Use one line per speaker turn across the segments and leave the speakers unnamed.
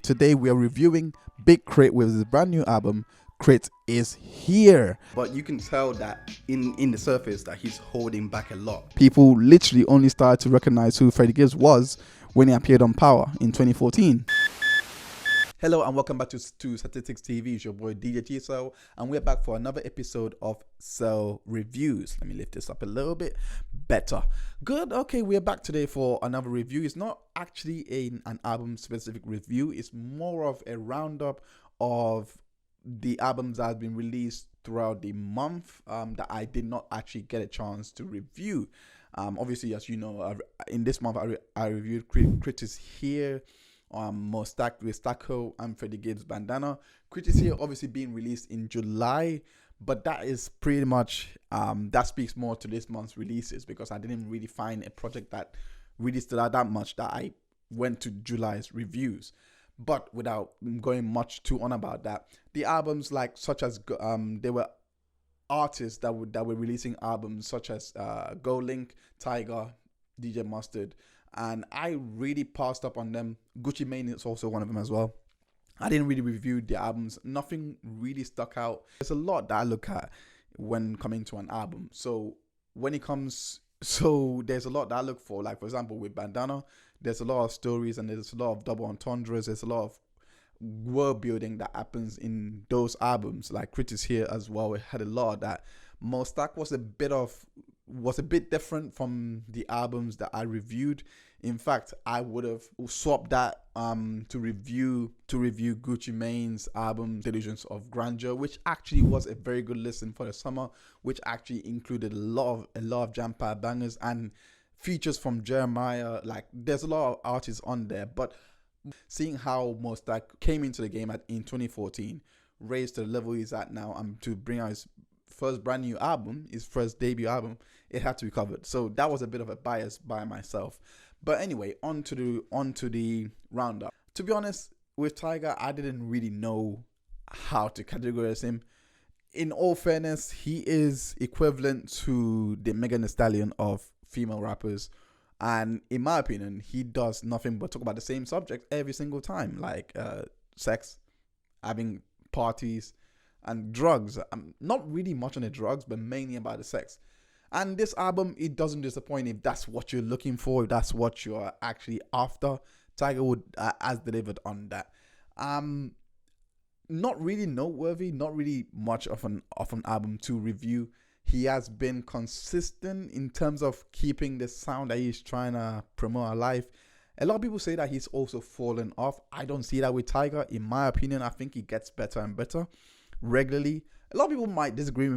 Today we are reviewing Big Crit with his brand new album, Crit Is Here.
But you can tell that in the surface that he's holding back a lot.
People literally only started to recognize who Freddie Gibbs was when he appeared on Power in 2014. Hello and welcome back to Sartistik TV. It's your boy DJ T-Cell, and we're back for another episode of CellReviews. Let me lift this up a little bit better. Good. Okay, we're back today for another review. It's not actually an album specific review. It's more of a roundup of the albums that have been released throughout the month that I did not actually get a chance to review. Obviously, as you know, in this month I reviewed Crit Is Here, more stacked with Stacko and Freddie Gibbs Bandana. Crit Is Here obviously being released in July, but that is pretty much that speaks more to this month's releases, because I didn't really find a project that really stood out that much that I went to July's reviews. But without going much too on about that, the albums such as there were artists that were releasing albums such as Goldlink, Tyga, DJ Mustard, and I really passed up on them. Gucci Mane is also one of them as well. I didn't really review the albums. Nothing really stuck out. There's a lot that I look at when coming to an album. So there's a lot that I look for. Like, for example, with Bandana, there's a lot of stories and there's a lot of double entendres. There's a lot of world building that happens in those albums. Like Crit Is Here as well, it had a lot of that. Mostak was a bit different from the albums that I reviewed. In fact, I would have swapped that to review Gucci Mane's album Delusions of Grandeur, which actually was a very good listen for the summer, which actually included a lot of jam-packed bangers and features from Jeremiah. Like, there's a lot of artists on there, but seeing how Mostak came into the game in 2014, raised to the level he's at now, and to bring out his first brand new album, his first debut album, it had to be covered. So that was a bit of a bias by myself. But anyway, on to the roundup. To be honest, with Tyga, I didn't really know how to categorize him. In all fairness, he is equivalent to the Megan Thee Stallion of female rappers. And in my opinion, he does nothing but talk about the same subject every single time, like sex, having parties, and drugs. Not really much on the drugs, but mainly about the sex. And this album, it doesn't disappoint if that's what you're looking for, if that's what you're actually after. Tyga has delivered on that. Not really noteworthy, not really much of an album to review. He has been consistent in terms of keeping the sound that he's trying to promote alive. A lot of people say that he's also fallen off. I don't see that with Tyga. In my opinion, I think he gets better and better regularly. A lot of people might disagree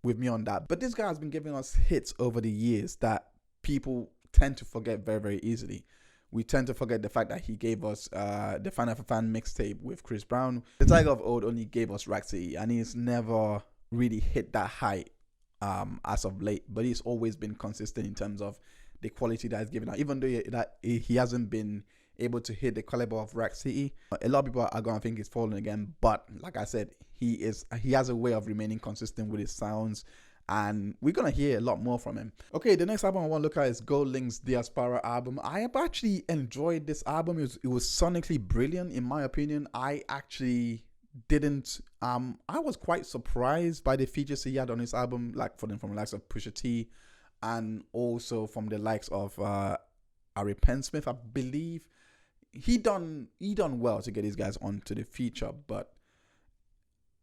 with me on that, but this guy has been giving us hits over the years that people tend to forget very, very easily. We tend to forget the fact that he gave us the Fan of a Fan mixtape with Chris Brown. The Tyga of old only gave us Rack City, and he's never really hit that height as of late, but he's always been consistent in terms of the quality that he's given out, even though he hasn't been able to hit the caliber of Rack City. A lot of people are going to think he's falling again, but like I said, he has a way of remaining consistent with his sounds, and we're going to hear a lot more from him. Okay, the next album I want to look at is Goldlink's Diaspora album. I have actually enjoyed this album. It was sonically brilliant, in my opinion. I actually didn't I was quite surprised by the features he had on his album, like from the likes of Pusha T, and also from the likes of Ari Pensmith. I believe he done well to get these guys onto the feature, but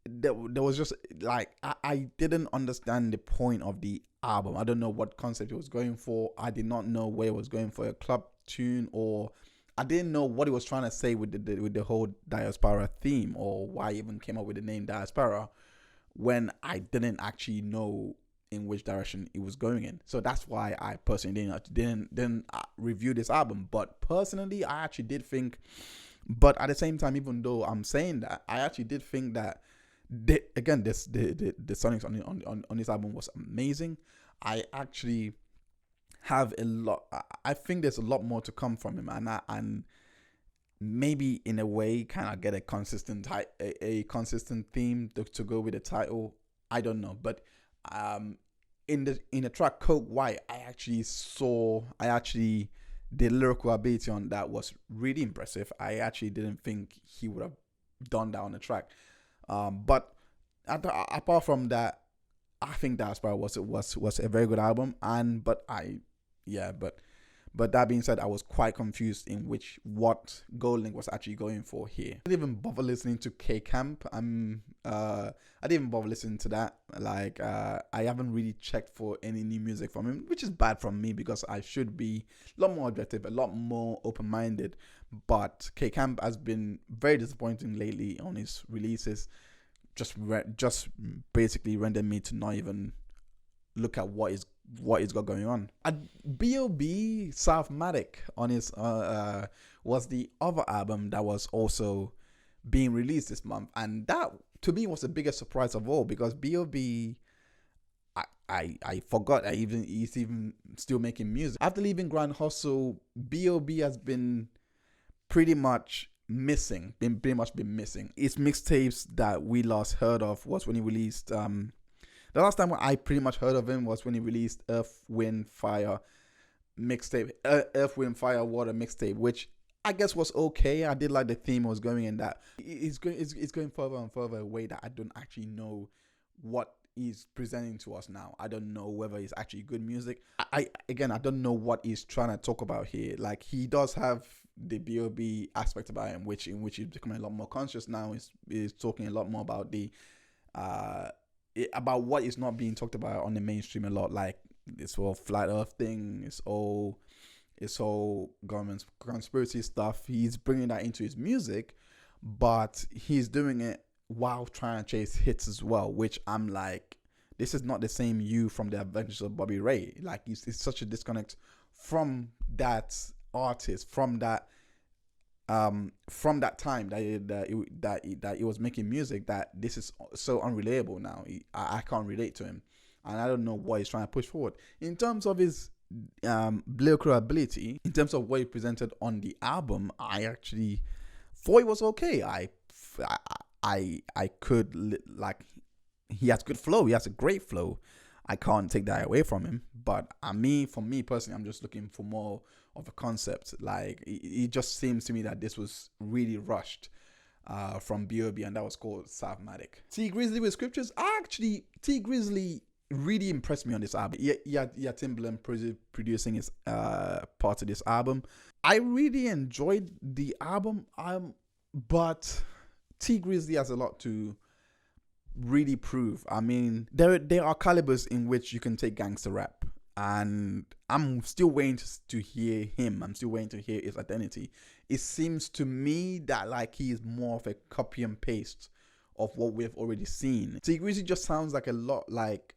there was just like I didn't understand the point of the album. I don't know what concept it was going for. I did not know where it was going for, a club tune, or I didn't know what it was trying to say with the whole Diaspora theme, or why I even came up with the name Diaspora when I didn't actually know in which direction it was going in. So that's why I personally didn't review this album. But personally, I actually did think, but at the same time, even though I'm saying that, I actually did think that the sonics on this album was amazing. I actually have a lot. I think there's a lot more to come from him, and maybe in a way kind of get a consistent theme to go with the title. I don't know, but in the track Coke White, I actually the lyrical ability on that was really impressive. I actually didn't think he would have done that on the track. But apart from that, I think Diaspora was a very good album. But that being said, I was quite confused in what Goldlink was actually going for here. I didn't even bother listening to K Camp. I didn't even bother listening to that. Like, I haven't really checked for any new music from him, which is bad from me because I should be a lot more objective, a lot more open-minded. But K Camp has been very disappointing lately on his releases. Just basically rendered me to not even look at what is got going on. B.o.B Southmatic on his was the other album that was also being released this month, and that to me was the biggest surprise of all, because B.o.B, I forgot that he's even still making music after leaving Grand Hustle. B.o.B has been pretty much missing. His mixtapes that we last heard of was when he released the last time I pretty much heard of him was when he released Earth, Wind, Fire mixtape, Earth, Wind, Fire, Water mixtape, which I guess was okay. I did like the theme it was going in that. It's going further and further away that I don't actually know what he's presenting to us now. I don't know whether it's actually good music. I don't know what he's trying to talk about here. Like, he does have the B.o.B aspect about him, in which he's becoming a lot more conscious now. He's talking a lot more about about what is not being talked about on the mainstream a lot, like this whole flat earth thing, it's all government conspiracy stuff. He's bringing that into his music, but he's doing it while trying to chase hits as well, which I'm like, this is not the same you from the Adventures of Bobby Ray. Like, it's such a disconnect from that artist, from that time that he was making music, that this is so unrelatable now. I can't relate to him, and I don't know what he's trying to push forward in terms of his lyrical ability. In terms of what he presented on the album, I actually thought it was okay. I could, like, he has good flow. He has a great flow. I can't take that away from him. But for me personally, I'm just looking for more of a concept. Like, it just seems to me that this was really rushed from B.o.B, and that was called Southmatic. T Grizzley with Scriptures. T Grizzley really impressed me on this album. Yeah, Timbaland producing his part of this album. I really enjoyed the album. But T Grizzley has a lot to really prove. I mean, there are calibers in which you can take gangster rap, and I'm still waiting to hear him. I'm still waiting to hear his identity. It seems to me that, like, he is more of a copy and paste of what we've already seen. T Grizzley just sounds like a lot like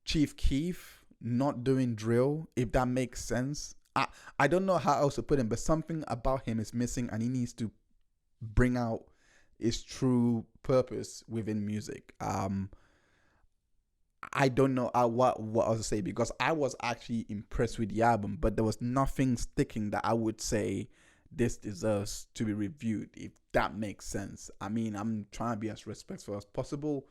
Chief Keef not doing drill, if that makes sense. I don't know how else to put him, but something about him is missing, and he needs to bring out his true purpose within music. I don't know what else to say, because I was actually impressed with the album, but there was nothing sticking that I would say this deserves to be reviewed, if that makes sense. I mean, I'm trying to be as respectful as possible,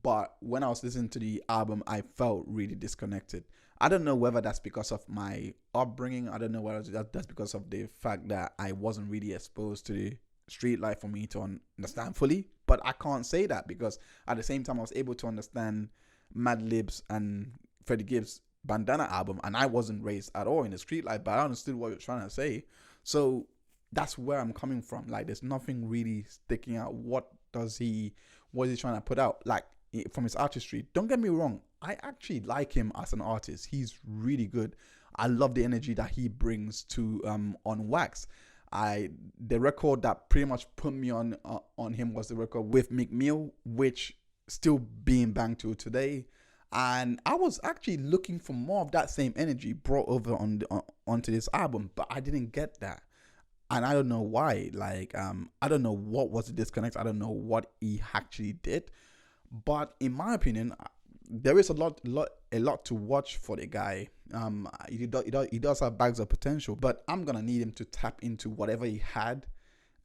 but when I was listening to the album, I felt really disconnected. I don't know whether that's because of my upbringing. I don't know whether that's because of the fact that I wasn't really exposed to the street life for me to understand fully. But I can't say that, because at the same time I was able to understand Madlib's and Freddie Gibbs' Bandana album, and I wasn't raised at all in the street life, but I understood what you're trying to say. So that's where I'm coming from. Like, there's nothing really sticking out. What is he trying to put out, like, from his artistry? Don't get me wrong, I actually like him as an artist. He's really good. I love the energy that he brings to on Wax. The record that pretty much put me on him was the record with Meek Mill, which still being banged to today. And I was actually looking for more of that same energy brought over onto this album, but I didn't get that. And I don't know why. Like, I don't know what was the disconnect. I don't know what he actually did. But in my opinion, there is a lot to watch for the guy. He does have bags of potential, but I'm gonna need him to tap into whatever he had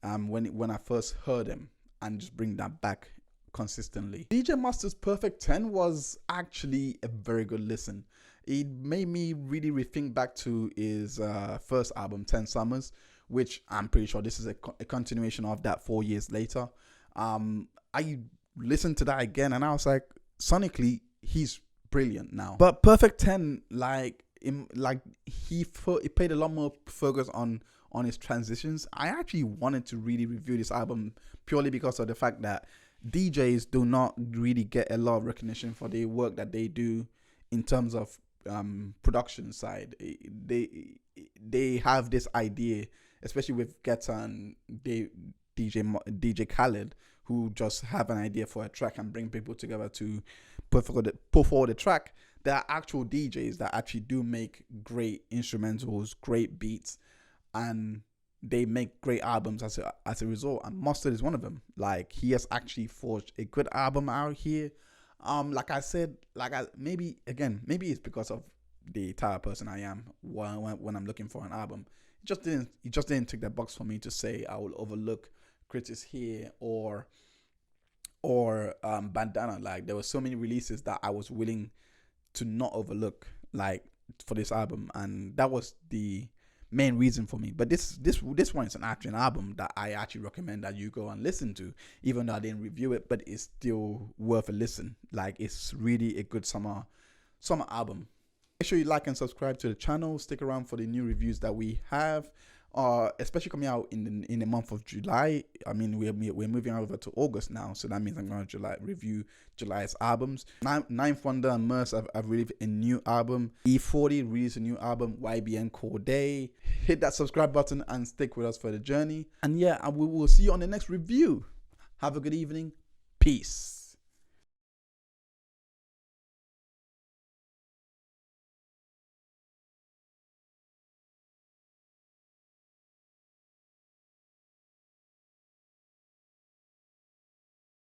when I first heard him, and just bring that back consistently. DJ Master's Perfect 10 was actually a very good listen. it made me really rethink back to his first album, 10 Summers, which I'm pretty sure this is a continuation of that 4 years later. I listened to that again and I was like, sonically, he's brilliant now. But Perfect 10, he paid a lot more focus on his transitions. I actually wanted to really review this album purely because of the fact that DJs do not really get a lot of recognition for the work that they do in terms of production side. They have this idea, especially with Guetta and DJ Khaled, who just have an idea for a track and bring people together to put forward the track. There are actual DJs that actually do make great instrumentals, great beats, and they make great albums as a result. And Mustard is one of them. Like, he has actually forged a good album out here. Like I said, maybe it's because of the type of person I am when I'm looking for an album. It just didn't tick that box for me to say I will overlook Critics here or Bandana. Like, there were so many releases that I was willing to not overlook, like, for this album, and that was the main reason for me. But this one is an album that I actually recommend that you go and listen to, even though I didn't review it, but it's still worth a listen. Like, it's really a good summer album. Make sure you like and subscribe to the channel. Stick around for the new reviews that we have, especially coming out in the month of July. I mean, we're moving over to August now, so that means I'm going to review July's albums. Ninth Wonder and Merce have released a new album. E40 released a new album. YBN Corday. Hit that subscribe button and stick with us for the journey. And yeah, we will see you on the next review. Have a good evening. Peace.